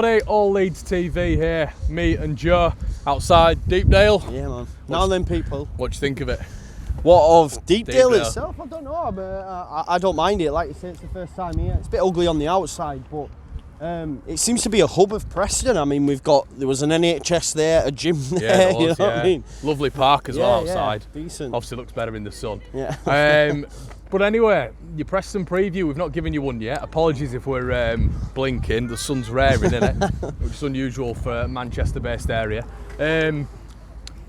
Hey, all Leeds TV here, me and Joe outside Deepdale. Yeah, man. Now then, people. What do you think of it? What of Deepdale Deepdale itself? I don't know, but I don't mind it. Like you say, it's the first time here. It's a bit ugly on the outside, but it seems to be a hub of Preston. I mean, there was an NHS there, a gym there. Yeah, it was, you know what I mean? Lovely park as well outside. Yeah, decent. Obviously looks better in the sun. Yeah. But anyway, your Preston preview, we've not given you one yet. Apologies if we're blinking. The sun's raring in it, which is unusual for a Manchester-based area.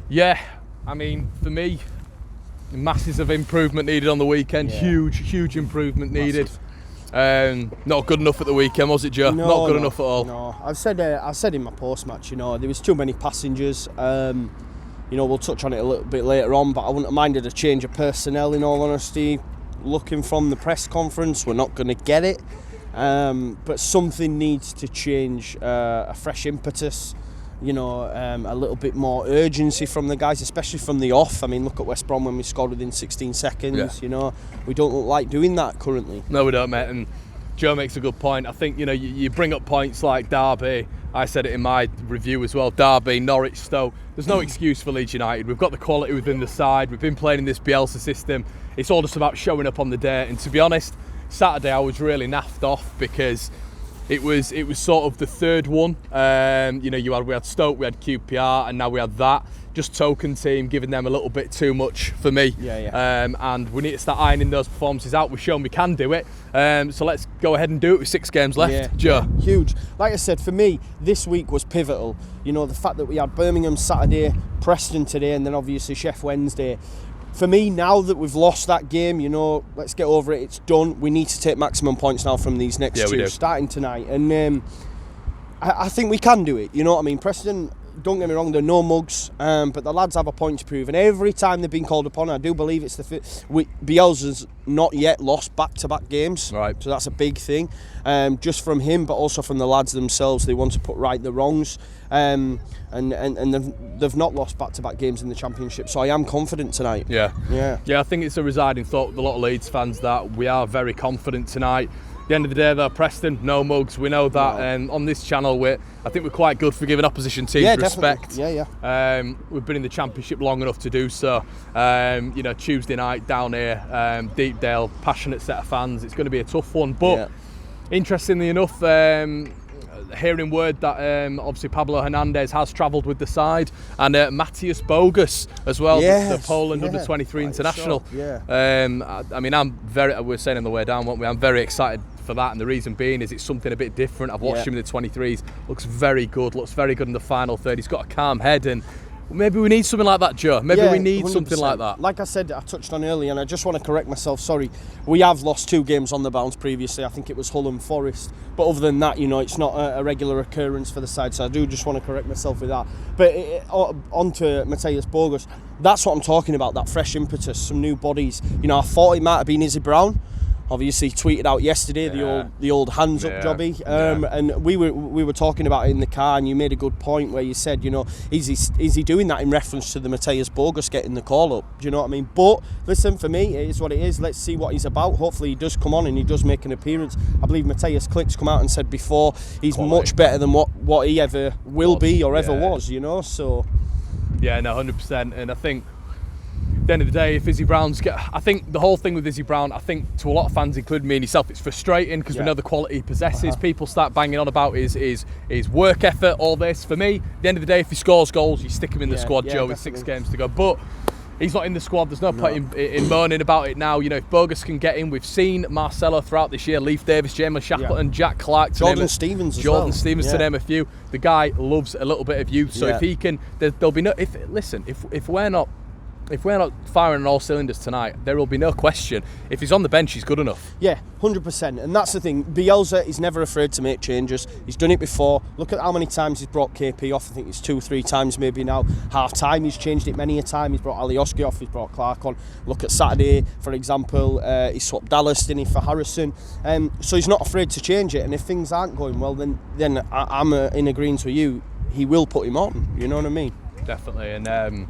Yeah, I mean, for me, masses of improvement needed on the weekend. Yeah. Huge improvement needed. Not good enough at the weekend, was it, Joe? No, not good enough at all. No, I said in my post-match, you know, there was too many passengers. You know, we'll touch on it a little bit later on, but I wouldn't have minded a change of personnel, in all honesty. Looking from the press conference, we're not going to get it, but something needs to change. A fresh impetus, you know, a little bit more urgency from the guys, especially from the off. I mean, look at West Brom when we scored within 16 seconds. Yeah. You know, we don't look like doing that currently. No, we don't, mate. And Joe makes a good point. I think, you know, you bring up points like Derby. I said it in my review as well. Derby, Norwich, Stoke. There's no excuse for Leeds United. We've got the quality within the side. We've been playing in this Bielsa system. It's all just about showing up on the day. And to be honest, Saturday I was really naffed off because it was sort of the third one. You know, we had Stoke, we had QPR, and now we had that. Just token team, giving them a little bit too much for me. Yeah. And we need to start ironing those performances out. We've shown we can do it. So let's go ahead and do it with 6 games left. Yeah, Joe. Yeah, huge. Like I said, for me, this week was pivotal. You know, the fact that we had Birmingham Saturday, Preston today, and then obviously Sheff Wednesday. For me, now that we've lost that game, you know, let's get over it. It's done. We need to take maximum points now from these next two, starting tonight. And I think we can do it. You know what I mean? Preston, don't get me wrong, they're no mugs, but the lads have a point to prove. And every time they've been called upon, I do believe it's Bielsa's not yet lost back-to-back games. Right. So that's a big thing. Just from him, but also from the lads themselves. They want to put right the wrongs. And they've not lost back-to-back games in the Championship, so I am confident tonight. Yeah, I think it's a residing thought with a lot of Leeds fans that we are very confident tonight. At the end of the day, though, Preston, no mugs, we know that, and on this channel, I think we're quite good for giving opposition teams respect. Yeah. We've been in the Championship long enough to do so. You know, Tuesday night down here, Deepdale, passionate set of fans. It's going to be a tough one, but interestingly enough, hearing word that obviously Pablo Hernandez has travelled with the side, and Matthias Bogus as well, the Poland under-23 international. Sure. I mean, we're saying on the way down, weren't we? I'm very excited for that, and the reason being is it's something a bit different. I've watched him in the 23s, looks very good in the final third. He's got a calm head, and maybe we need something like that, Joe. Maybe we need 100%. Something like that. Like I said, I touched on earlier, and I just want to correct myself. Sorry, we have lost 2 games on the bounce previously. I think it was Hull and Forest. But other than that, you know, it's not a regular occurrence for the side. So I do just want to correct myself with that. But on to Matthias Bogus. That's what I'm talking about, that fresh impetus, some new bodies. You know, I thought it might have been Izzy Brown. Obviously tweeted out yesterday the old hands up jobby, and we were talking about it in the car, and you made a good point where you said, you know, is he doing that in reference to the Matthias Bogus getting the call up? Do you know what I mean? But listen, for me, it is what it is. Let's see what he's about. Hopefully he does come on and he does make an appearance. I believe Matthias Klick's come out and said before he's much better than what he ever will be or ever was. You know, so yeah, no, 100%, and I think. At the end of the day, if Izzy Brown's I think the whole thing with Izzy Brown, I think to a lot of fans, including me and yourself, it's frustrating because we know the quality he possesses. People start banging on about his work ethic, all this. For me, at the end of the day, if he scores goals, you stick him in the squad, Joe, with 6 games to go. But he's not in the squad. There's no point in moaning about it now. You know, if Bogus can get in, we've seen Marcelo throughout this year, Leif Davis, James Shackleton, Jack Clark, Jordan Stevens to name a few. The guy loves a little bit of youth, so if he can, there'll be no. If we're not firing on all cylinders tonight, there will be no question. If he's on the bench, he's good enough. Yeah, 100%. And that's the thing. Bielsa is never afraid to make changes. He's done it before. Look at how many times he's brought KP off. I think it's 2 or 3 times maybe now. Half time, he's changed it many a time. He's brought Alioski off. He's brought Clark on. Look at Saturday, for example. He swapped Dallas, didn't he, for Harrison. So he's not afraid to change it. And if things aren't going well, then I'm in agreement with you. He will put him on. You know what I mean? Definitely. And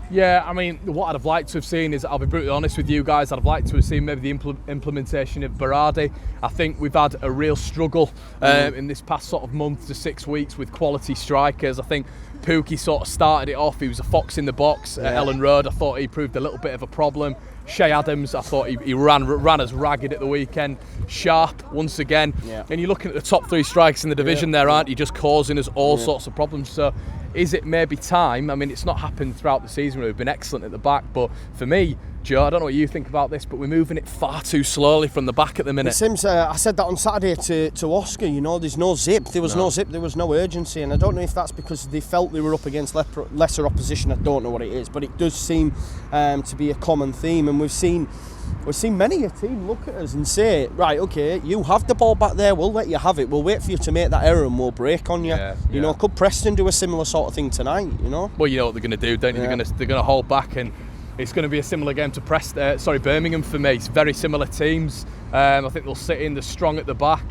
Yeah, I mean, what I'd have liked to have seen is, I'll be brutally honest with you guys, I'd have liked to have seen maybe the implementation of Berardi. I think we've had a real struggle in this past sort of month to 6 weeks with quality strikers. I think Pookie sort of started it off. He was a fox in the box at Ellen Road. I thought he proved a little bit of a problem. Shay Adams, I thought he ran as ragged at the weekend. Sharp, once again. Yeah. And you're looking at the top 3 strikers in the division there, aren't you? Just causing us all sorts of problems. So is it maybe time? I mean, it's not happened throughout the season. We've been excellent at the back. But for me, Joe, I don't know what you think about this, but we're moving it far too slowly from the back at the minute. It seems, I said that on Saturday to Oscar, you know, there's no zip. There was no zip, there was no urgency. And I don't know if that's because they felt they were up against lesser opposition. I don't know what it is. But it does seem to be a common theme. And we've seen many a team look at us and say, right, okay, you have the ball back there, we'll let you have it, we'll wait for you to make that error and we'll break on you. You know, could Preston do a similar sort of thing tonight, you know? Well, you know what they're going to do, don't you? They're going to hold back, and it's going to be a similar game to Birmingham for me. It's very similar teams. I think they'll sit in, they're strong at the back.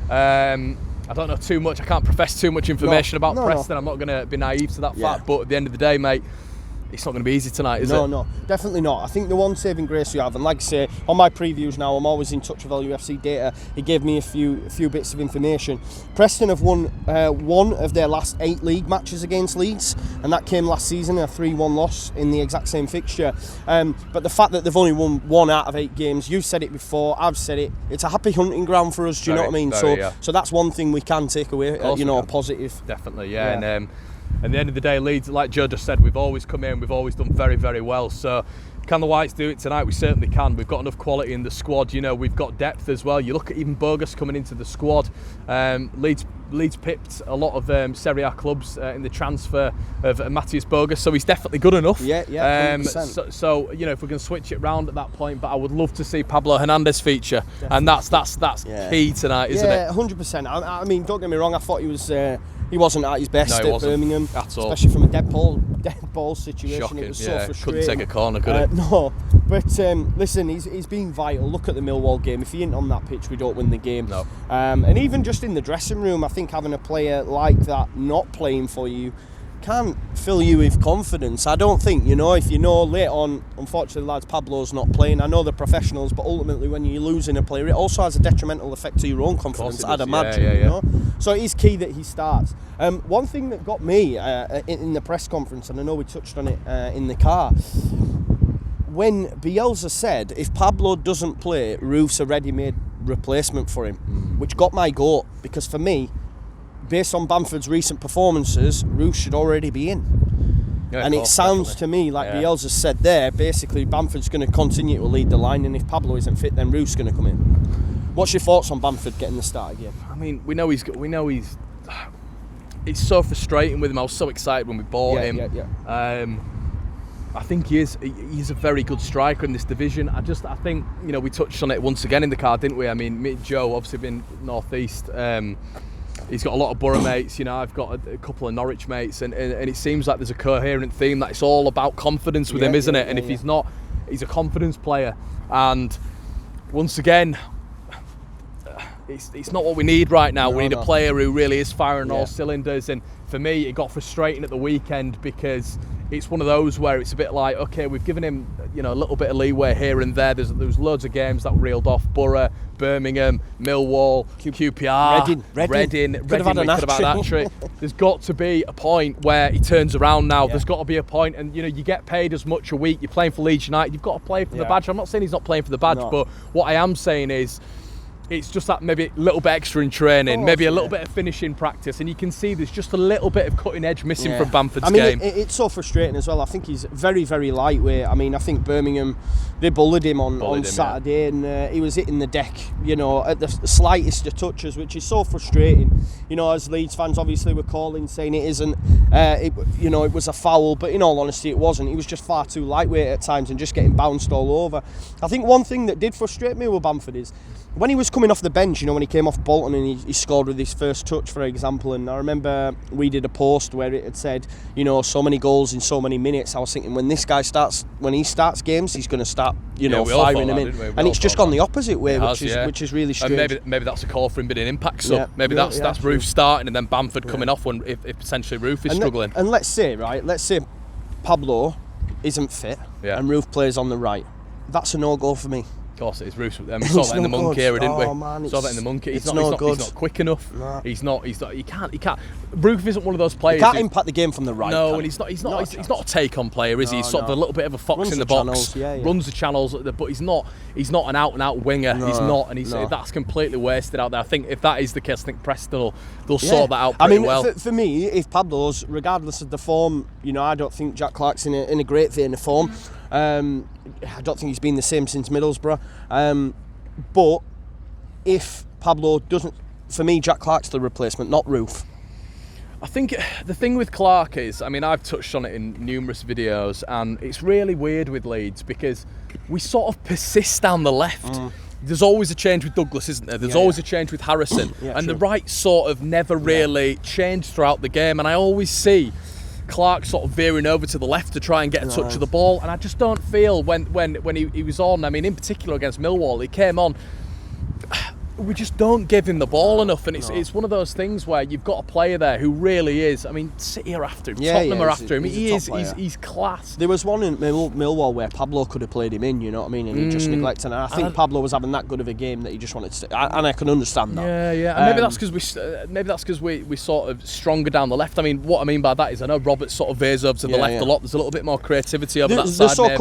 I don't know too much, I can't profess too much information about Preston. I'm not going to be naive to that fact, but at the end of the day, mate, it's not going to be easy tonight, is it? No, definitely not. I think the one saving grace you have, and like I say, on my previews now, I'm always in touch with LUFC data. He gave me a few bits of information. Preston have won one of their last 8 league matches against Leeds, and that came last season, a 3-1 loss in the exact same fixture. But the fact that they've only won 1 out of 8 games, you've said it before, I've said it, it's a happy hunting ground for us, do you know what I mean? So that's one thing we can take away, positive. Definitely, yeah. And at the end of the day, Leeds, like Joe just said, we've always come in, we've always done very, very well. So can the Whites do it tonight? We certainly can. We've got enough quality in the squad. You know, we've got depth as well. You look at even Bogus coming into the squad. Leeds pipped a lot of Serie A clubs in the transfer of Matthias Bogus, so he's definitely good enough. Yeah, 100%. So you know, if we can switch it round at that point, but I would love to see Pablo Hernandez feature, and that's key tonight, isn't it? Yeah, 100%. I mean, don't get me wrong. I thought he wasn't at his best at Birmingham at all, especially from a dead ball situation. Shocking, it was so frustrating. Couldn't take a corner, could it? No, but listen, he's been vital. Look at the Millwall game. If he ain't on that pitch, we don't win the game. No. And even just in the dressing room, I think having a player like that not playing for you can fill you with confidence. I don't think, if you know late on, unfortunately, lads, Pablo's not playing. I know they're professionals, but ultimately when you're losing a player, it also has a detrimental effect to your own confidence, I'd imagine. Yeah. So it is key that he starts. One thing that got me in the press conference, and I know we touched on it in the car, when Bielsa said, if Pablo doesn't play, Roof's a ready-made replacement for him, which got my goat, because for me, based on Bamford's recent performances, Roof should already be in. Yeah, and it sounds to me like Bielsa said there, basically Bamford's going to continue to lead the line, and if Pablo isn't fit, then Roof's going to come in. What's your thoughts on Bamford getting the start again? I mean, we know he's. It's so frustrating with him. I was so excited when we bought him. I think he's a very good striker in this division. I think we touched on it once again in the car, didn't we? I mean, me and Joe obviously been North East. He's got a lot of Borough mates, I've got a couple of Norwich mates, and it seems like there's a coherent theme that it's all about confidence with him, isn't it? And if he's not, he's a confidence player. And once again, it's not what we need right now. We need a player who really is firing all cylinders. And for me, it got frustrating at the weekend because it's one of those where it's a bit like, okay, we've given him, a little bit of leeway here and there. There was loads of games that reeled off: Borough, Birmingham, Millwall, QPR, Reading. We could have had that trick. There's got to be a point where he turns around now. There's got to be a point, and you get paid as much a week. You're playing for Leeds United. You've got to play for the badge. I'm not saying he's not playing for the badge, but what I am saying is, it's just that maybe a little bit extra in training, maybe a little bit of finishing practice, and you can see there's just a little bit of cutting edge missing from Bamford's game. It's so frustrating as well. I think he's very, very lightweight. I mean, I think Birmingham, they bullied him on Saturday, and he was hitting the deck, at the slightest of touches, which is so frustrating. As Leeds fans, obviously, were calling, saying it isn't, it was a foul, but in all honesty, it wasn't. He was just far too lightweight at times and just getting bounced all over. I think one thing that did frustrate me with Bamford is, when he was coming off the bench, when he came off Bolton and he scored with his first touch, for example, and I remember we did a post where it had said, so many goals in so many minutes. I was thinking, when he starts games, he's going to start, firing him in. And it's just gone the opposite way, which is really strange. And maybe that's a call for him being an impact sub. Maybe that's Roof starting and then Bamford coming off if potentially Roof is struggling. And let's say Pablo isn't fit Yeah. and Roof plays on the right, that's a no-go for me. Of course it is. Roof's, we saw that in the Monkey era, didn't we? Oh, man, saw that in the Monkey. He's it's not, no he's good. not quick enough. No. He can't. Roof isn't one of those players. He can't impact the game from the right. No, can and he? he's not a take-on player, is he? He's sort of a little bit of a fox Runs in the the box. channels, yeah. Runs the channels, but he's not an out-and-out winger. No, he's not, and no. that's completely wasted out there. I think if that is the case, I think Preston they'll sort that out pretty well. For me, if Pablo's, regardless of the form, I don't think Jack Clark's in a great vein of form. I don't think he's been the same since Middlesbrough. But if Pablo doesn't, for me, Jack Clark's the replacement, not Roof. I think the thing with Clark is, I've touched on it in numerous videos, and it's really weird with Leeds because we sort of persist down the left. There's always a change with Douglas, isn't there? There's always a change with Harrison. And true. the right sort of never really changed throughout the game. And I always see Clark sort of veering over to the left to try and get a touch of the ball. And I just don't feel when he was on, in particular against Millwall, he came on, we just don't give him the ball enough, and it's one of those things where you've got a player there who really is. City are after him, Tottenham are after him. He's class. There was one in Millwall where Pablo could have played him in, and he just neglected. And I think Pablo was having that good of a game that he just wanted to. And I can understand that. Yeah. And maybe that's because we sort of stronger down the left. What I mean by that is I know Roberts sort of veers over to the left a lot. There's a little bit more creativity over that side.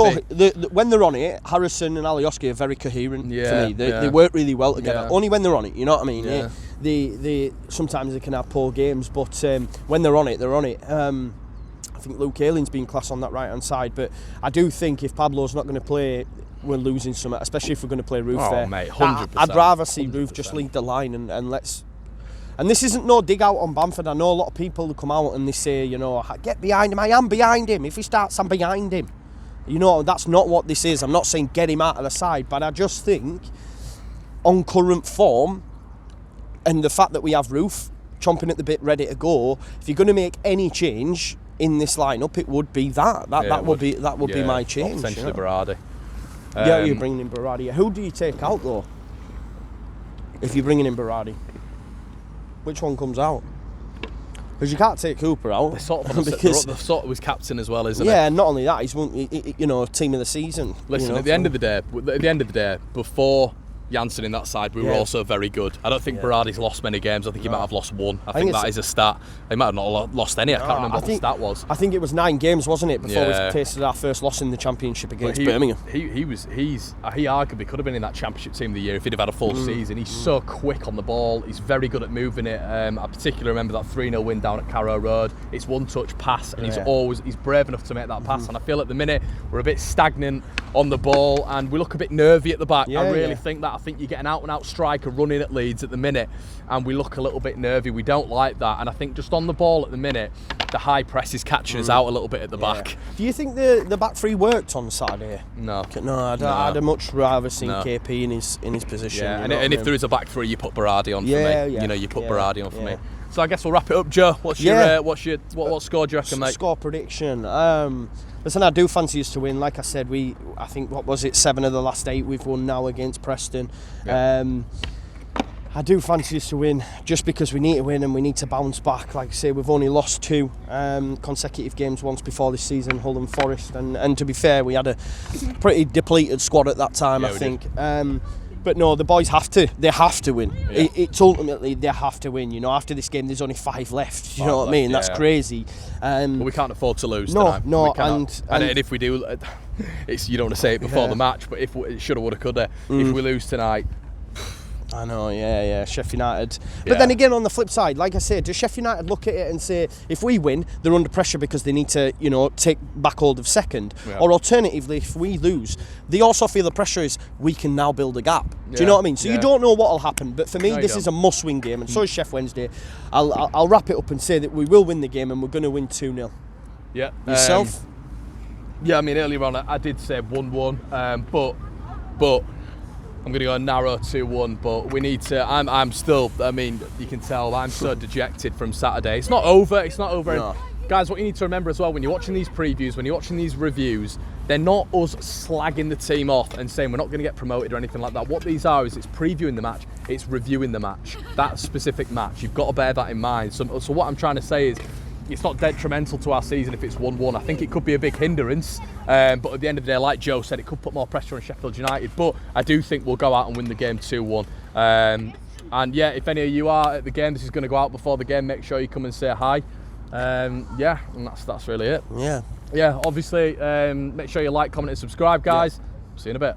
When they're on it, Harrison and Alioski are very coherent for me. They work really well together. Yeah. Only when they're on it, you know what I mean? Yeah. They sometimes they can have poor games, but when they're on it, they're on it. I think Luke Ayling's been class on that right hand side, but I do think if Pablo's not going to play, we're losing some, especially if we're going to play Roof there. Mate, 100%. I'd rather see 100%. Roof just lead the line and let's. And this isn't no dig out on Bamford. I know a lot of people who come out and they say, get behind him. I am behind him. If he starts, I'm behind him. That's not what this is. I'm not saying get him out of the side, but I just think on current form and the fact that we have Roof chomping at the bit, ready to go, if you're going to make any change in this lineup, it would be that would be my change. Potentially Berardi. You're bringing in Berardi. Who do you take out though? If you're bringing in Berardi, which one comes out? Because you can't take Cooper out. They sort of was captain as well, isn't it? Yeah, and not only that, he's won, team of the season. Listen, at the end of the day, before Janssen in that side, we were also very good. I don't think Berardi's lost many games. I think he might have lost one. I think that is a stat. He might have not lost any. I can't remember what the stat was. I think it was 9 games, wasn't it, before we tasted our first loss in the Championship against Birmingham. He arguably could have been in that Championship team of the year if he'd have had a full season. He's so quick on the ball. He's very good at moving it. I particularly remember that 3-0 win down at Carrow Road. It's one-touch pass, and he's brave enough to make that pass. And I feel at the minute we're a bit stagnant on the ball, and we look a bit nervy at the back. I really think that. I think you get an out-and-out striker running at Leeds at the minute, and we look a little bit nervy. We don't like that, and I think just on the ball at the minute, the high press is catching us out a little bit at the back. Do you think the back three worked on Saturday? No, I'd much rather seen KP in his position. Yeah, and if there is a back three, you put Berardi on for me. You put Berardi on for me. So I guess we'll wrap it up, Joe. What score do you reckon, mate? Score prediction. Listen, I do fancy us to win. Like I said, I think 7 of the last 8 we've won now against Preston. Yeah. I do fancy us to win just because we need to win and we need to bounce back. Like I say, we've only lost 2 consecutive games once before this season, Hull and Forest, and to be fair, we had a pretty depleted squad at that time, I think. But no, the boys have to win. Yeah. It's ultimately they have to win. After this game, there's only 5 left. You know what I mean? That's crazy. But we can't afford to lose tonight. And if we do, you don't want to say it before the match, but if it shoulda, woulda, coulda. If we lose tonight. I know, Sheffield United. But then again, on the flip side, like I said, does Sheffield United look at it and say, if we win, they're under pressure because they need to, take back hold of second? Yeah. Or alternatively, if we lose, they also feel the pressure is we can now build a gap. Do you know what I mean? So you don't know what will happen. But for me, this is a must-win game, and so is Sheff Wednesday. I'll wrap it up and say that we will win the game, and we're going to win 2-0. Yeah. Yourself? Earlier on I did say 1-1, but I'm going to go a narrow 2-1, but we need to. I'm still. You can tell I'm so dejected from Saturday. It's not over. No. Guys, what you need to remember as well when you're watching these previews, when you're watching these reviews, they're not us slagging the team off and saying we're not going to get promoted or anything like that. What these are is it's previewing the match, it's reviewing the match. That specific match. You've got to bear that in mind. So what I'm trying to say is, it's not detrimental to our season if it's 1-1. I think it could be a big hindrance, but at the end of the day, like Joe said, it could put more pressure on Sheffield United. But I do think we'll go out and win the game 2-1. And yeah, if any of you are at the game, this is going to go out before the game. Make sure you come and say hi. Yeah, and that's really it. Yeah. Yeah, obviously, make sure you like, comment, and subscribe, guys. See you in a bit.